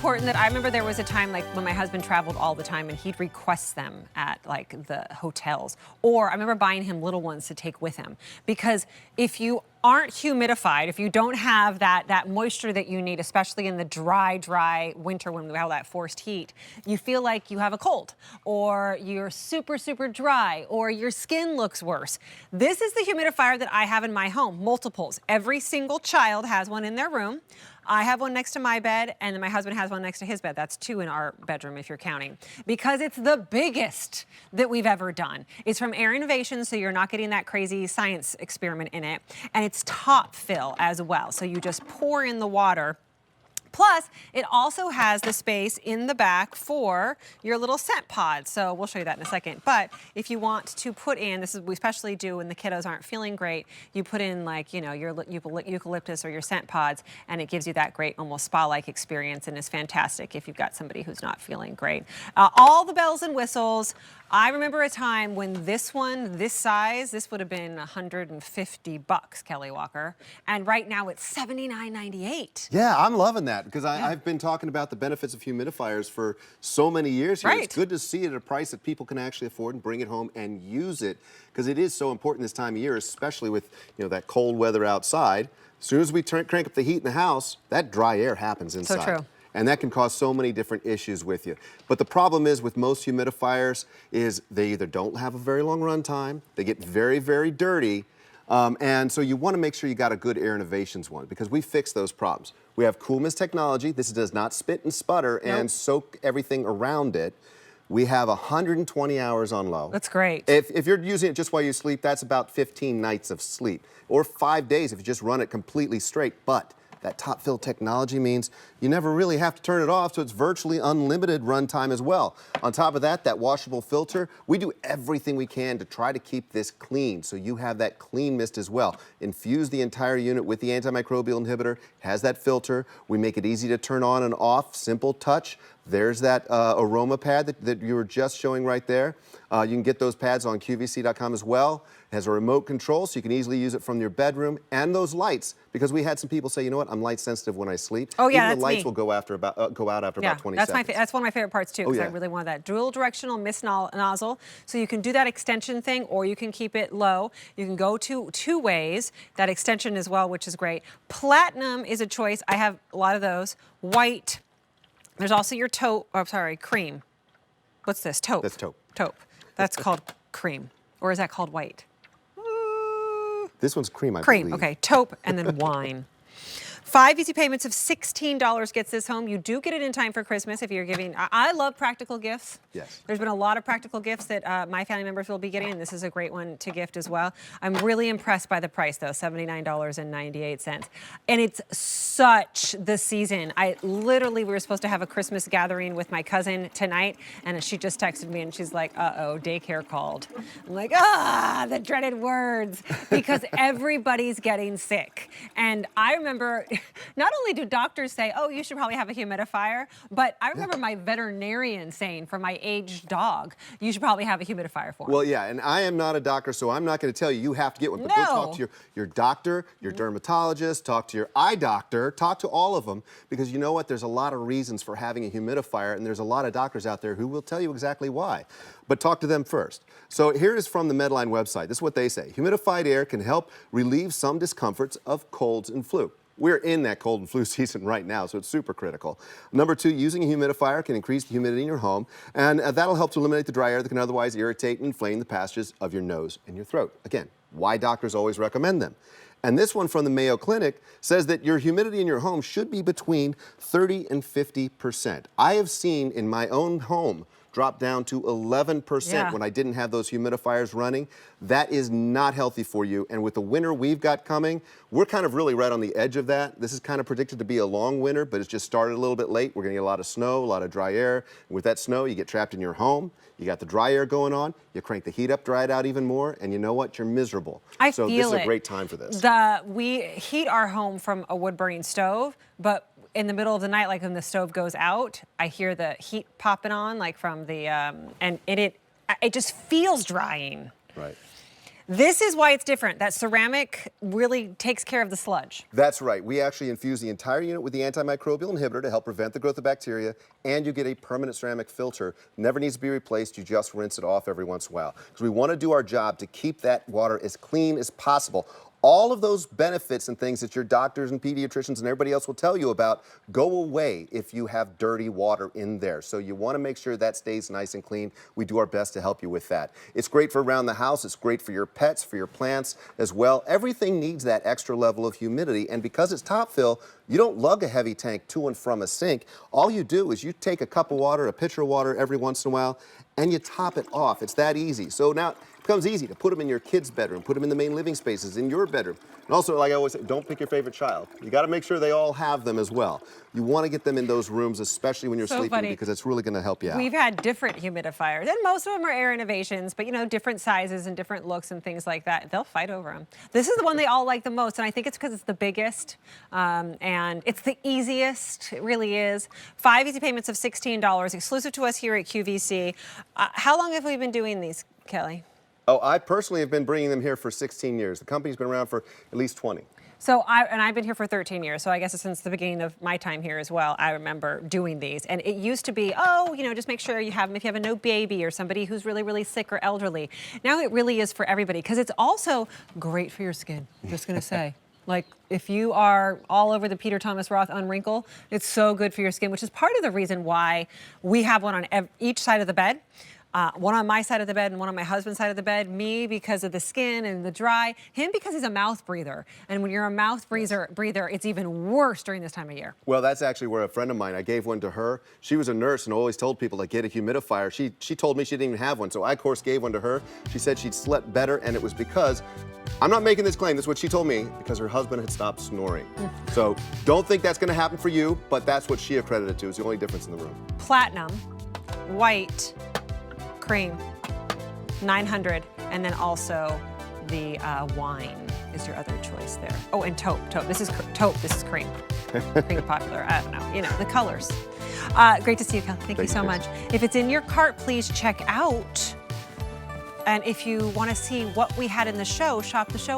Important that I remember there was a time like when my husband traveled all the time and he'd request them at like the hotels, or I remember buying him little ones to take with him, because if you aren't humidified, if you don't have that moisture that you need, especially in the dry winter when we have that forced heat, you feel like you have a cold, or you're super dry, or your skin looks worse. This is the humidifier that I have in my home, multiples. Every single child has one in their room. I have one next to my bed, and then my husband has one next to his bed. That's 2 in our bedroom, if you're counting, because it's the biggest that we've ever done. It's from Air Innovation, so you're not getting that crazy science experiment in it, and it's top fill as well. So you just pour in the water. Plus, it also has the space in the back for your little scent pod. So we'll show you that in a second. But if you want to put in, this is we especially do when the kiddos aren't feeling great, you put in like, you know, your eucalyptus or your scent pods, and it gives you that great almost spa-like experience, and is fantastic if you've got somebody who's not feeling great. All the bells and whistles. I remember a time when this one, this size, this would have been $150, Kelly Walker. And right now it's $79.98. Yeah, I'm loving that because I've been talking about the benefits of humidifiers for so many years here. Right. It's good to see it at a price that people can actually afford and bring it home and use it, because it is so important this time of year, especially with, you know, that cold weather outside. As soon as we crank up the heat in the house, that dry air happens inside. So true. And that can cause so many different issues with you. But the problem is with most humidifiers is they either don't have a very long run time, they get very dirty, and so you want to make sure you got a good Air Innovations one, because we fix those problems. We have Cool Mist technology. This does not spit and sputter and soak everything around it. We have 120 hours on low. That's great. If you're using it just while you sleep, that's about 15 nights of sleep. Or 5 days if you just run it completely straight. But that top fill technology means you never really have to turn it off, so it's virtually unlimited runtime as well. On top of that, that washable filter, we do everything we can to try to keep this clean, so you have that clean mist as well. Infuse the entire unit with the antimicrobial inhibitor, has that filter. We make it easy to turn on and off, simple touch. There's that aroma pad that you were just showing right there. You can get those pads on QVC.com as well. It has a remote control, so you can easily use it from your bedroom. And those lights, because we had some people say, you know what, I'm light sensitive when I sleep. Oh yeah, even that's the lights me. will go out after about 20 that's seconds. that's one of my favorite parts too, because Oh, I yeah. really want that dual directional mist nozzle. So you can do that extension thing, or you can keep it low. You can go two ways. That extension as well, which is great. Platinum is a choice. I have a lot of those. White. There's also your taupe. Oh, sorry, cream. What's this? Taupe. That's taupe. Taupe. That's called cream, or is that called white? This one's cream, I Cream, believe. okay, taupe, and then wine. 5 easy payments of $16 gets this home. You do get it in time for Christmas if you're giving. I love practical gifts. Yes. There's been a lot of practical gifts that my family members will be getting, and this is a great one to gift as well. I'm really impressed by the price, though, $79.98. And it's such the season. We were supposed to have a Christmas gathering with my cousin tonight, and she just texted me, and she's like, uh-oh, daycare called. I'm like, the dreaded words, because everybody's getting sick. And I remember, not only do doctors say, oh, you should probably have a humidifier, but I remember my veterinarian saying for my aged dog, you should probably have a humidifier for him. Well, yeah, and I am not a doctor, so I'm not going to tell you have to get one. But go talk to your doctor, your dermatologist, talk to your eye doctor, talk to all of them, because you know what? There's a lot of reasons for having a humidifier, and there's a lot of doctors out there who will tell you exactly why. But talk to them first. So here is from the Medline website. This is what they say. Humidified air can help relieve some discomforts of colds and flu. We're in that cold and flu season right now, so it's super critical. Number 2, using a humidifier can increase the humidity in your home, and that'll help to eliminate the dry air that can otherwise irritate and inflame the passages of your nose and your throat. Again, why doctors always recommend them. And this one from the Mayo Clinic says that your humidity in your home should be between 30 and 50%. I have seen in my own home drop down to 11% when I didn't have those humidifiers running. That is not healthy for you. And with the winter we've got coming, we're kind of really right on the edge of that. This is kind of predicted to be a long winter, but it's just started a little bit late. We're going to get a lot of snow, a lot of dry air. And with that snow, you get trapped in your home. You got the dry air going on. You crank the heat up, dry it out even more, and you know what? You're miserable. So this is a great time for this. We heat our home from a wood-burning stove, but in the middle of the night, like when the stove goes out, I hear the heat popping on, like from the, and it just feels drying. Right. This is why it's different. That ceramic really takes care of the sludge. That's right. We actually infuse the entire unit with the antimicrobial inhibitor to help prevent the growth of bacteria, and you get a permanent ceramic filter. Never needs to be replaced. You just rinse it off every once in a while. Because we want to do our job to keep that water as clean as possible. All of those benefits and things that your doctors and pediatricians and everybody else will tell you about go away if you have dirty water in there. So you want to make sure that stays nice and clean. We do our best to help you with that. It's great for around the house. It's great for your pets, for your plants as well. Everything needs that extra level of humidity. And because it's top fill, you don't lug a heavy tank to and from a sink. All you do is you take a cup of water, a pitcher of water every once in a while, and you top it off. It's that easy. So now it becomes easy to put them in your kids' bedroom, put them in the main living spaces, in your bedroom. And also, like I always say, don't pick your favorite child. You got to make sure they all have them as well. You want to get them in those rooms, especially when you're sleeping, because it's really going to help you out. We've had different humidifiers, and most of them are Air Innovations, but you know, different sizes and different looks and things like that. They'll fight over them. This is the one they all like the most, and I think it's because it's the biggest, and it's the easiest. It really is. 5 easy payments of $16, exclusive to us here at QVC. How long have we been doing these, Kelly? Oh, I personally have been bringing them here for 16 years. The company's been around for at least 20. So I've been here for 13 years, so I guess since the beginning of my time here as well, I remember doing these. And it used to be, oh, you know, just make sure you have them if you have a new baby or somebody who's really, really sick or elderly. Now it really is for everybody, because it's also great for your skin, I'm just gonna say. Like, if you are all over the Peter Thomas Roth Unwrinkle, it's so good for your skin, which is part of the reason why we have one on each side of the bed. One on my side of the bed and one on my husband's side of the bed. Me because of the skin and the dry. Him because he's a mouth breather. And when you're a mouth breather, it's even worse during this time of year. Well, that's actually where a friend of mine, I gave one to her. She was a nurse and always told people to get a humidifier. She told me she didn't even have one, so I, of course, gave one to her. She said she'd slept better, and it was because, I'm not making this claim, this is what she told me, because her husband had stopped snoring. So don't think that's going to happen for you, but that's what she accredited to. It's the only difference in the room. Platinum, white, cream, 900, and then also the wine is your other choice there. Oh, and taupe. This is taupe. This is cream. Cream popular. I don't know. You know the colors. Great to see you, Kelly. Thank you so much. If it's in your cart, please check out. And if you want to see what we had in the show, shop the show.